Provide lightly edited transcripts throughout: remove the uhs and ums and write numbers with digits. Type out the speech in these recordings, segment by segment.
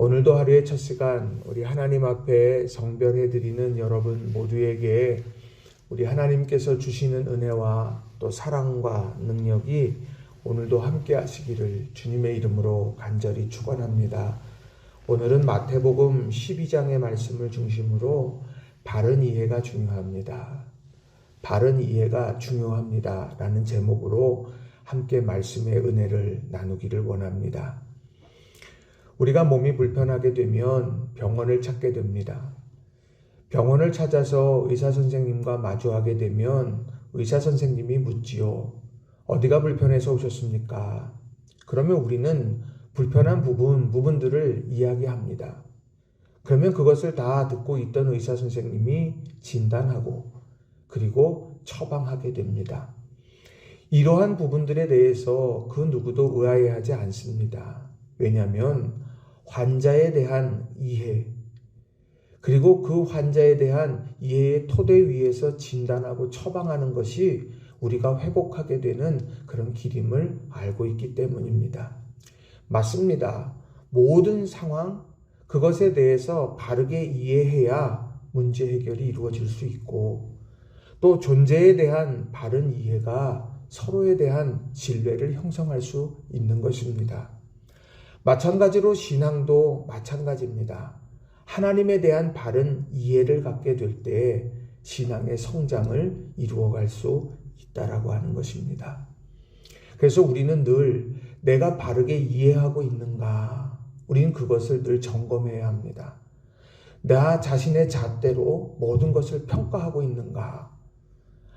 오늘도 하루의 첫 시간 우리 하나님 앞에 성별해드리는 여러분 모두에게 우리 하나님께서 주시는 은혜와 또 사랑과 능력이 오늘도 함께 하시기를 주님의 이름으로 간절히 축원합니다. 오늘은 마태복음 12장의 말씀을 중심으로 바른 이해가 중요합니다. 바른 이해가 중요합니다. 라는 제목으로 함께 말씀의 은혜를 나누기를 원합니다. 우리가 몸이 불편하게 되면 병원을 찾게 됩니다. 병원을 찾아서 의사 선생님과 마주하게 되면 의사 선생님이 묻지요. 어디가 불편해서 오셨습니까? 그러면 우리는 불편한 부분들을 이야기합니다. 그러면 그것을 다 듣고 있던 의사 선생님이 진단하고 그리고 처방하게 됩니다. 이러한 부분들에 대해서 그 누구도 의아해하지 않습니다. 왜냐하면 환자에 대한 이해, 그리고 그 환자에 대한 이해의 토대 위에서 진단하고 처방하는 것이 우리가 회복하게 되는 그런 길임을 알고 있기 때문입니다. 맞습니다. 모든 상황, 그것에 대해서 바르게 이해해야 문제 해결이 이루어질 수 있고 또 존재에 대한 바른 이해가 서로에 대한 신뢰를 형성할 수 있는 것입니다. 마찬가지로 신앙도 마찬가지입니다. 하나님에 대한 바른 이해를 갖게 될 때 신앙의 성장을 이루어갈 수 있다라고 하는 것입니다. 그래서 우리는 늘 내가 바르게 이해하고 있는가? 우리는 그것을 늘 점검해야 합니다. 나 자신의 잣대로 모든 것을 평가하고 있는가?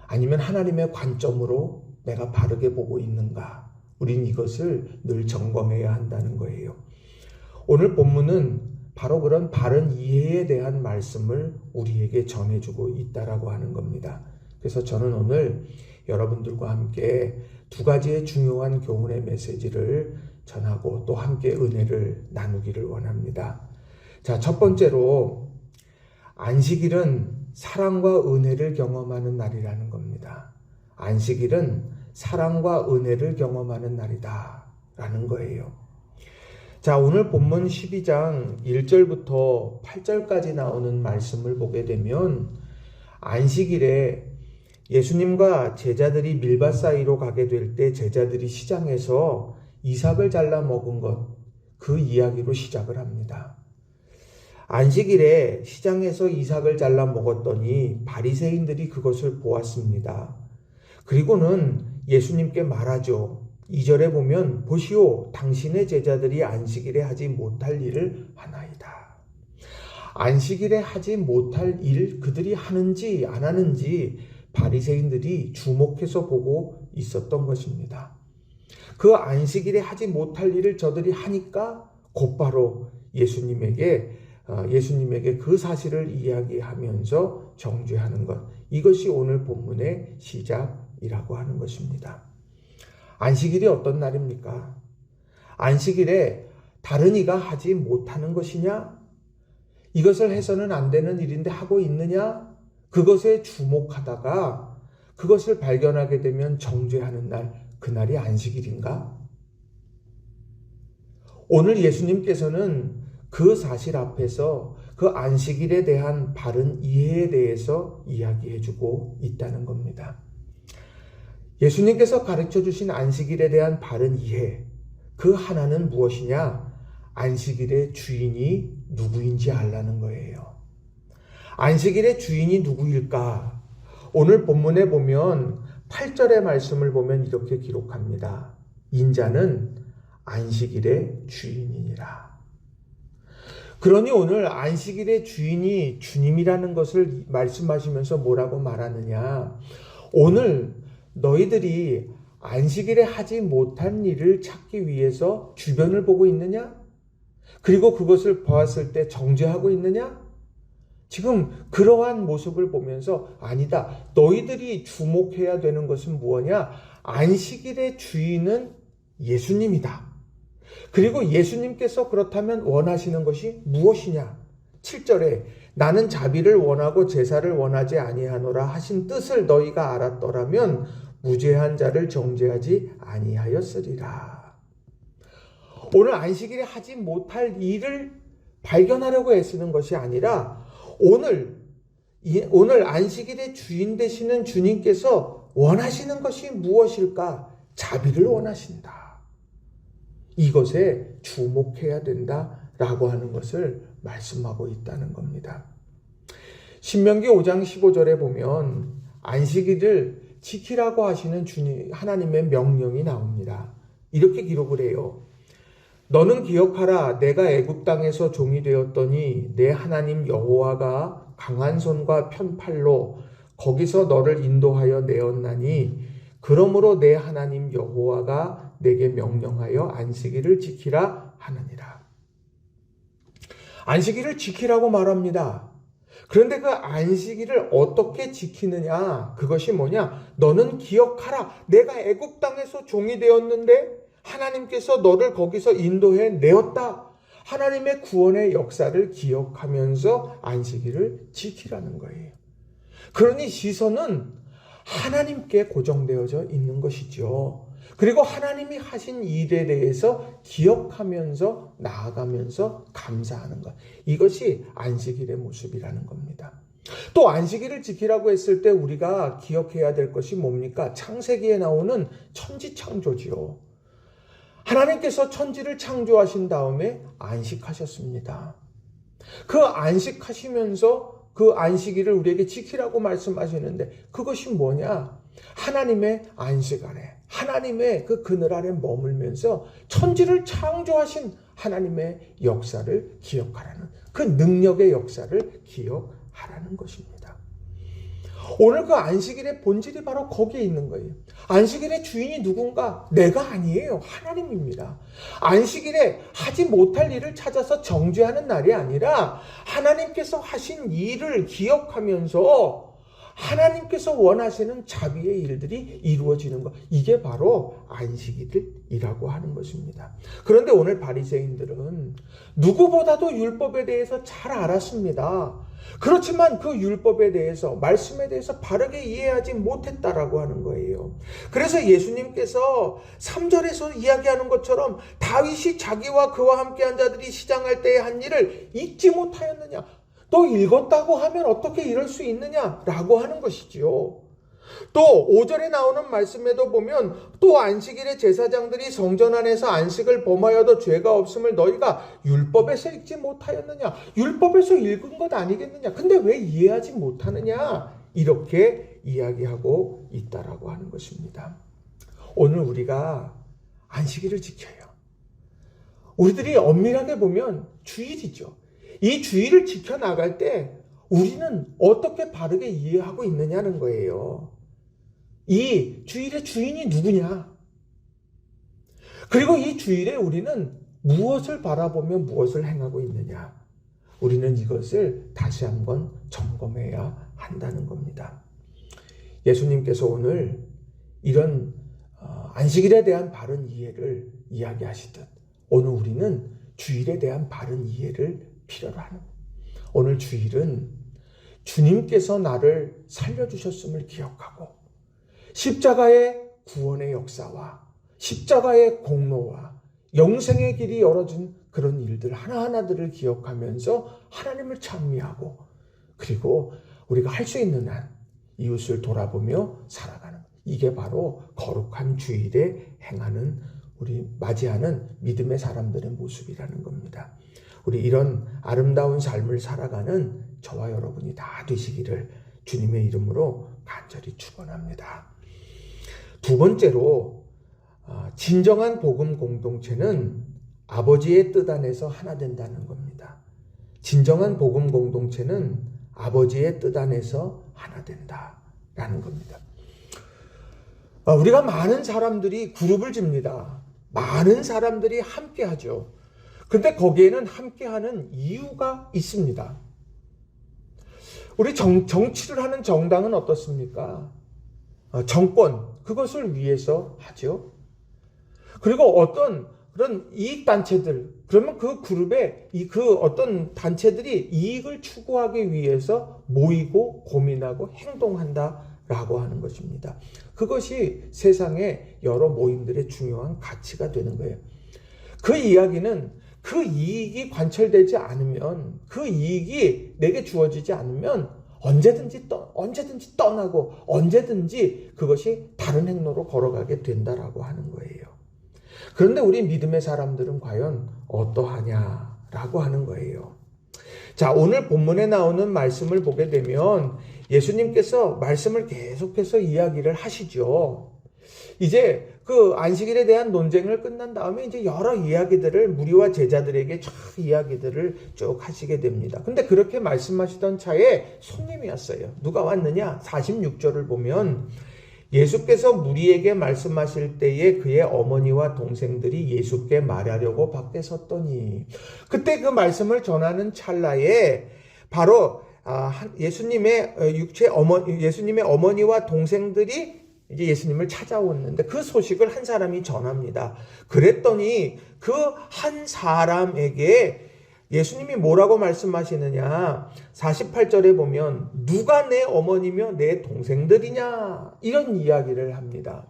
아니면 하나님의 관점으로 내가 바르게 보고 있는가? 우린 이것을 늘 점검해야 한다는 거예요. 오늘 본문은 바로 그런 바른 이해에 대한 말씀을 우리에게 전해주고 있다라고 하는 겁니다. 그래서 저는 오늘 여러분들과 함께 두 가지의 중요한 교훈의 메시지를 전하고 또 함께 은혜를 나누기를 원합니다. 자, 첫 번째로 안식일은 사랑과 은혜를 경험하는 날이라는 겁니다. 안식일은 사랑과 은혜를 경험하는 날이다 라는 거예요. 자, 오늘 본문 12장 1절부터 8절까지 나오는 말씀을 보게 되면 안식일에 예수님과 제자들이 밀밭 사이로 가게 될 때 제자들이 시장에서 이삭을 잘라 먹은 것, 그 이야기로 시작을 합니다. 안식일에 시장에서 이삭을 잘라 먹었더니 바리새인들이 그것을 보았습니다. 그리고는 예수님께 말하죠. 2절에 보면 보시오, 당신의 제자들이 안식일에 하지 못할 일을 하나이다. 안식일에 하지 못할 일, 그들이 하는지 안 하는지 바리새인들이 주목해서 보고 있었던 것입니다. 그 안식일에 하지 못할 일을 저들이 하니까 곧바로 예수님에게 그 사실을 이야기하면서 정죄하는 것, 이것이 오늘 본문의 시작이라고 하는 것입니다. 안식일이 어떤 날입니까? 안식일에 다른 이가 하지 못하는 것이냐? 이것을 해서는 안 되는 일인데 하고 있느냐? 그것에 주목하다가 그것을 발견하게 되면 정죄하는 날, 그날이 안식일인가? 오늘 예수님께서는 그 사실 앞에서 그 안식일에 대한 바른 이해에 대해서 이야기해주고 있다는 겁니다. 예수님께서 가르쳐 주신 안식일에 대한 바른 이해, 그 하나는 무엇이냐? 안식일의 주인이 누구인지 알라는 거예요. 안식일의 주인이 누구일까? 오늘 본문에 보면 8절의 말씀을 보면 이렇게 기록합니다. 인자는 안식일의 주인이니라. 그러니 오늘 안식일의 주인이 주님이라는 것을 말씀하시면서 뭐라고 말하느냐? 오늘 너희들이 안식일에 하지 못한 일을 찾기 위해서 주변을 보고 있느냐? 그리고 그것을 보았을 때 정죄하고 있느냐? 지금 그러한 모습을 보면서 아니다. 너희들이 주목해야 되는 것은 무엇이냐? 안식일의 주인은 예수님이다. 그리고 예수님께서 그렇다면 원하시는 것이 무엇이냐? 7절에 나는 자비를 원하고 제사를 원하지 아니하노라 하신 뜻을 너희가 알았더라면 무죄한 자를 정죄하지 아니하였으리라. 오늘 안식일에 하지 못할 일을 발견하려고 애쓰는 것이 아니라 오늘 안식일의 주인 되시는 주님께서 원하시는 것이 무엇일까? 자비를 원하신다. 이것에 주목해야 된다라고 하는 것을 말씀하고 있다는 겁니다. 신명기 5장 15절에 보면 안식일을 지키라고 하시는 주님 하나님의 명령이 나옵니다. 이렇게 기록을 해요. 너는 기억하라. 내가 애굽 땅에서 종이 되었더니 내 하나님 여호와가 강한 손과 편팔로 거기서 너를 인도하여 내었나니 그러므로 내 하나님 여호와가 내게 명령하여 안식일을 지키라 하느니라. 안식일을 지키라고 말합니다. 그런데 그 안식일을 어떻게 지키느냐? 그것이 뭐냐? 너는 기억하라. 내가 애굽 땅에서 종이 되었는데 하나님께서 너를 거기서 인도해 내었다. 하나님의 구원의 역사를 기억하면서 안식일을 지키라는 거예요. 그러니 시선은 하나님께 고정되어져 있는 것이죠. 그리고 하나님이 하신 일에 대해서 기억하면서 나아가면서 감사하는 것. 이것이 안식일의 모습이라는 겁니다. 또 안식일을 지키라고 했을 때 우리가 기억해야 될 것이 뭡니까? 창세기에 나오는 천지창조지요. 하나님께서 천지를 창조하신 다음에 안식하셨습니다. 그 안식하시면서 그 안식일을 우리에게 지키라고 말씀하시는데 그것이 뭐냐? 하나님의 안식 아래, 하나님의 그 그늘 아래 머물면서 천지를 창조하신 하나님의 역사를 기억하라는, 그 능력의 역사를 기억하라는 것입니다. 오늘 그 안식일의 본질이 바로 거기에 있는 거예요. 안식일의 주인이 누군가? 내가 아니에요. 하나님입니다. 안식일에 하지 못할 일을 찾아서 정죄하는 날이 아니라 하나님께서 하신 일을 기억하면서 하나님께서 원하시는 자비의 일들이 이루어지는 것. 이게 바로 안식일이라고 하는 것입니다. 그런데 오늘 바리새인들은 누구보다도 율법에 대해서 잘 알았습니다. 그렇지만 그 율법에 대해서, 말씀에 대해서 바르게 이해하지 못했다라고 하는 거예요. 그래서 예수님께서 3절에서 이야기하는 것처럼 다윗이 자기와 그와 함께한 자들이 시장할 때에 한 일을 잊지 못하였느냐? 또 읽었다고 하면 어떻게 이럴 수 있느냐라고 하는 것이지요. 또 5절에 나오는 말씀에도 보면 또 안식일에 제사장들이 성전 안에서 안식을 범하여도 죄가 없음을 너희가 율법에서 읽지 못하였느냐? 율법에서 읽은 것 아니겠느냐? 근데 왜 이해하지 못하느냐? 이렇게 이야기하고 있다라고 하는 것입니다. 오늘 우리가 안식일을 지켜요. 우리들이 엄밀하게 보면 주일이죠. 이 주일을 지켜나갈 때 우리는 어떻게 바르게 이해하고 있느냐는 거예요. 이 주일의 주인이 누구냐? 그리고 이 주일에 우리는 무엇을 바라보며 무엇을 행하고 있느냐? 우리는 이것을 다시 한번 점검해야 한다는 겁니다. 예수님께서 오늘 이런 안식일에 대한 바른 이해를 이야기하시듯 오늘 우리는 주일에 대한 바른 이해를 필요로 하는 거예요. 오늘 주일은 주님께서 나를 살려주셨음을 기억하고 십자가의 구원의 역사와 십자가의 공로와 영생의 길이 열어준 그런 일들 하나하나들을 기억하면서 하나님을 찬미하고 그리고 우리가 할 수 있는 한 이웃을 돌아보며 살아가는 것. 이게 바로 거룩한 주일에 행하는 우리 맞이하는 믿음의 사람들의 모습이라는 겁니다. 우리 이런 아름다운 삶을 살아가는 저와 여러분이 다 되시기를 주님의 이름으로 간절히 축원합니다. 두 번째로 진정한 복음 공동체는 아버지의 뜻 안에서 하나 된다는 겁니다. 진정한 복음 공동체는 아버지의 뜻 안에서 하나 된다라는 겁니다. 우리가 많은 사람들이 그룹을 집니다. 많은 사람들이 함께 하죠. 근데 거기에는 함께하는 이유가 있습니다. 우리 정치를 하는 정당은 어떻습니까? 정권, 그것을 위해서 하죠. 그리고 어떤 그런 이익단체들, 그러면 그 그룹에 그 어떤 단체들이 이익을 추구하기 위해서 모이고 고민하고 행동한다라고 하는 것입니다. 그것이 세상의 여러 모임들의 중요한 가치가 되는 거예요. 그 이야기는 그 이익이 관철되지 않으면, 그 이익이 내게 주어지지 않으면 언제든지 떠나고 언제든지 그것이 다른 행로로 걸어가게 된다라고 하는 거예요. 그런데 우리 믿음의 사람들은 과연 어떠하냐라고 하는 거예요. 자, 오늘 본문에 나오는 말씀을 보게 되면 예수님께서 말씀을 계속해서 이야기를 하시죠. 이제 그 안식일에 대한 논쟁을 끝난 다음에 이제 여러 이야기들을 무리와 제자들에게 쫙 이야기들을 쭉 하시게 됩니다. 근데 그렇게 말씀하시던 차에 손님이 왔어요. 누가 왔느냐? 46절을 보면 예수께서 무리에게 말씀하실 때에 그의 어머니와 동생들이 예수께 말하려고 밖에 섰더니, 그때 그 말씀을 전하는 찰나에 바로 예수님의 어머니와 동생들이 이제 예수님을 찾아왔는데 그 소식을 한 사람이 전합니다. 그랬더니 그 한 사람에게 예수님이 뭐라고 말씀하시느냐? 48절에 보면 누가 내 어머니며 내 동생들이냐? 이런 이야기를 합니다.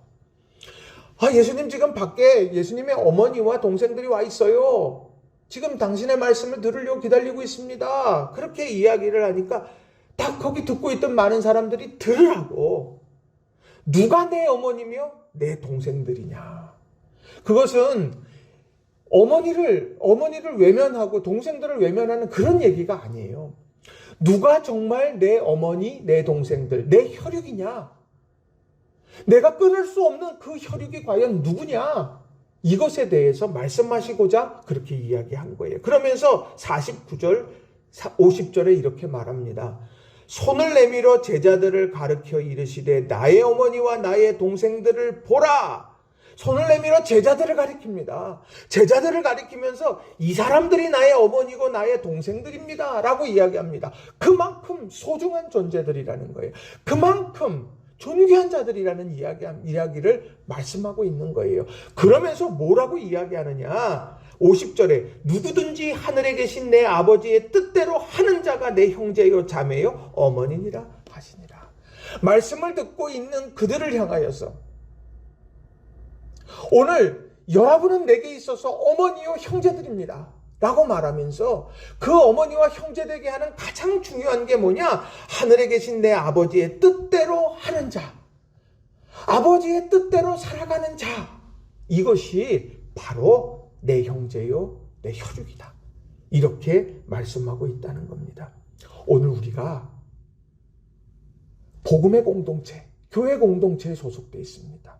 예수님 지금 밖에 예수님의 어머니와 동생들이 와 있어요. 지금 당신의 말씀을 들으려고 기다리고 있습니다. 그렇게 이야기를 하니까 딱 거기 듣고 있던 많은 사람들이 들으라고. 누가 내 어머니며 내 동생들이냐? 그것은 어머니를 외면하고 동생들을 외면하는 그런 얘기가 아니에요. 누가 정말 내 어머니, 내 동생들, 내 혈육이냐? 내가 끊을 수 없는 그 혈육이 과연 누구냐? 이것에 대해서 말씀하시고자 그렇게 이야기한 거예요. 그러면서 49절, 50절에 이렇게 말합니다. 손을 내밀어 제자들을 가르쳐 이르시되 나의 어머니와 나의 동생들을 보라. 손을 내밀어 제자들을 가리킵니다. 제자들을 가리키면서 이 사람들이 나의 어머니고 나의 동생들입니다 라고 이야기합니다. 그만큼 소중한 존재들이라는 거예요. 그만큼 존귀한 자들이라는 이야기를 말씀하고 있는 거예요. 그러면서 뭐라고 이야기하느냐? 50절에 누구든지 하늘에 계신 내 아버지의 뜻대로 하는 자가 내 형제요 자매요 어머니니라 하시니라. 말씀을 듣고 있는 그들을 향하여서 오늘 여러분은 내게 있어서 어머니요 형제들입니다 라고 말하면서 그 어머니와 형제되게 하는 가장 중요한 게 뭐냐? 하늘에 계신 내 아버지의 뜻대로 하는 자, 아버지의 뜻대로 살아가는 자, 이것이 바로 내 형제요 내 혈육이다. 이렇게 말씀하고 있다는 겁니다. 오늘 우리가 복음의 공동체, 교회 공동체에 소속되어 있습니다.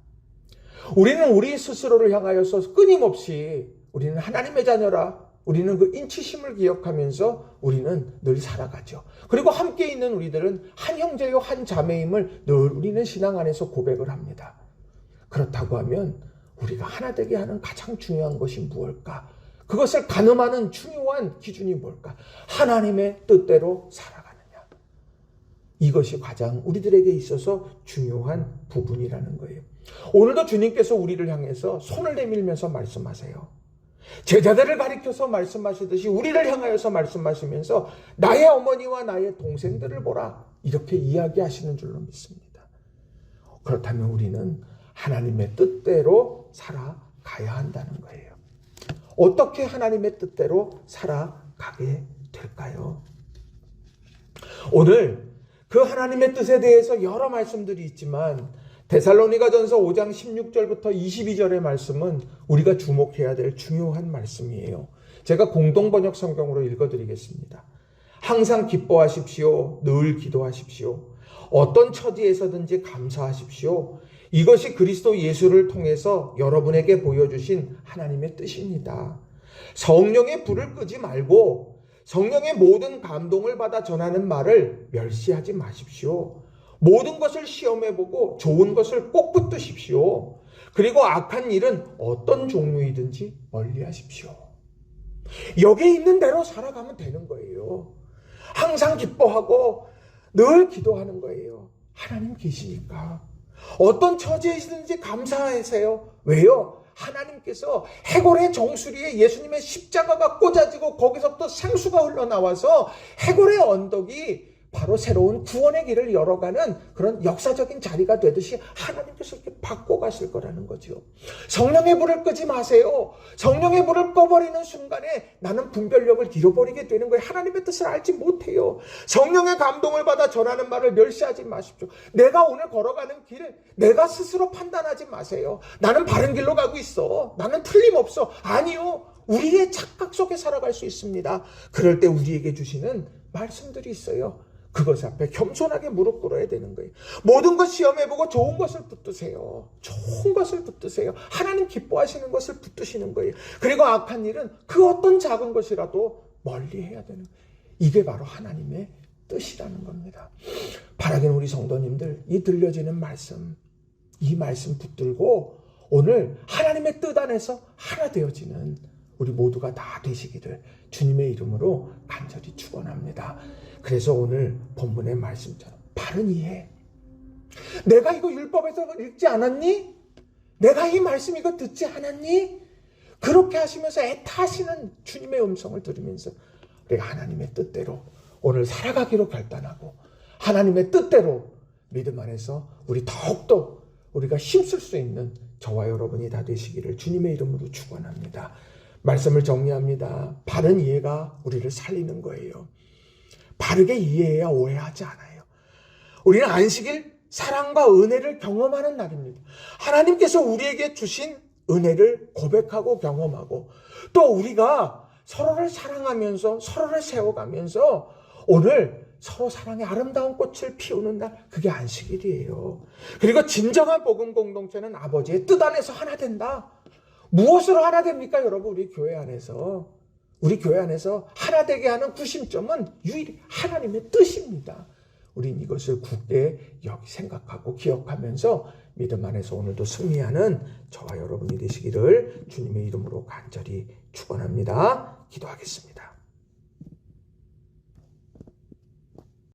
우리는 우리 스스로를 향하여서 끊임없이 우리는 하나님의 자녀라, 우리는 그 인치심을 기억하면서 우리는 늘 살아가죠. 그리고 함께 있는 우리들은 한 형제요 한 자매임을 늘 우리는 신앙 안에서 고백을 합니다. 그렇다고 하면 우리가 하나 되게 하는 가장 중요한 것이 무엇일까? 그것을 가늠하는 중요한 기준이 뭘까? 하나님의 뜻대로 살아가느냐. 이것이 가장 우리들에게 있어서 중요한 부분이라는 거예요. 오늘도 주님께서 우리를 향해서 손을 내밀면서 말씀하세요. 제자들을 가리켜서 말씀하시듯이 우리를 향하여서 말씀하시면서 나의 어머니와 나의 동생들을 보라. 이렇게 이야기하시는 줄로 믿습니다. 그렇다면 우리는 하나님의 뜻대로 살아가야 한다는 거예요. 어떻게 하나님의 뜻대로 살아가게 될까요? 오늘 그 하나님의 뜻에 대해서 여러 말씀들이 있지만 데살로니가전서 5장 16절부터 22절의 말씀은 우리가 주목해야 될 중요한 말씀이에요. 제가 공동번역 성경으로 읽어드리겠습니다. 항상 기뻐하십시오. 늘 기도하십시오. 어떤 처지에서든지 감사하십시오. 이것이 그리스도 예수를 통해서 여러분에게 보여주신 하나님의 뜻입니다. 성령의 불을 끄지 말고 성령의 모든 감동을 받아 전하는 말을 멸시하지 마십시오. 모든 것을 시험해보고 좋은 것을 꼭 붙드십시오. 그리고 악한 일은 어떤 종류이든지 멀리하십시오. 여기에 있는 대로 살아가면 되는 거예요. 항상 기뻐하고 늘 기도하는 거예요. 하나님 계시니까. 어떤 처지에 있든지 감사하세요. 왜요? 하나님께서 해골의 정수리에 예수님의 십자가가 꽂아지고 거기서부터 생수가 흘러나와서 해골의 언덕이 바로 새로운 구원의 길을 열어가는 그런 역사적인 자리가 되듯이 하나님께서 이렇게 바꿔가실 거라는 거죠. 성령의 불을 끄지 마세요. 성령의 불을 꺼버리는 순간에 나는 분별력을 잃어버리게 되는 거예요. 하나님의 뜻을 알지 못해요. 성령의 감동을 받아 전하는 말을 멸시하지 마십시오. 내가 오늘 걸어가는 길을 내가 스스로 판단하지 마세요. 나는 바른 길로 가고 있어. 나는 틀림없어. 아니요. 우리의 착각 속에 살아갈 수 있습니다. 그럴 때 우리에게 주시는 말씀들이 있어요. 그것 앞에 겸손하게 무릎 꿇어야 되는 거예요. 모든 것 시험해보고 좋은 것을 붙드세요. 좋은 것을 붙드세요. 하나님 기뻐하시는 것을 붙드시는 거예요. 그리고 악한 일은 그 어떤 작은 것이라도 멀리 해야 되는 거예요. 이게 바로 하나님의 뜻이라는 겁니다. 바라기는 우리 성도님들 이 들려지는 말씀, 이 말씀 붙들고 오늘 하나님의 뜻 안에서 하나 되어지는 우리 모두가 다 되시기를 주님의 이름으로 간절히 축원합니다. 그래서 오늘 본문의 말씀처럼 바른 이해. 내가 이거 율법에서 읽지 않았니? 내가 이 말씀 이거 듣지 않았니? 그렇게 하시면서 애타시는 주님의 음성을 들으면서 우리가 하나님의 뜻대로 오늘 살아가기로 결단하고 하나님의 뜻대로 믿음 안에서 우리 더욱더 우리가 힘쓸 수 있는 저와 여러분이 다 되시기를 주님의 이름으로 축원합니다. 말씀을 정리합니다. 바른 이해가 우리를 살리는 거예요. 바르게 이해해야 오해하지 않아요. 우리는 안식일 사랑과 은혜를 경험하는 날입니다. 하나님께서 우리에게 주신 은혜를 고백하고 경험하고 또 우리가 서로를 사랑하면서 서로를 세워가면서 오늘 서로 사랑의 아름다운 꽃을 피우는 날, 그게 안식일이에요. 그리고 진정한 복음 공동체는 아버지의 뜻 안에서 하나 된다. 무엇으로 하나 됩니까, 여러분? 우리 교회 안에서 하나 되게 하는 구심점은 유일히 하나님의 뜻입니다. 우린 이것을 굳게 생각하고 기억하면서 믿음 안에서 오늘도 승리하는 저와 여러분이 되시기를 주님의 이름으로 간절히 축원합니다. 기도하겠습니다.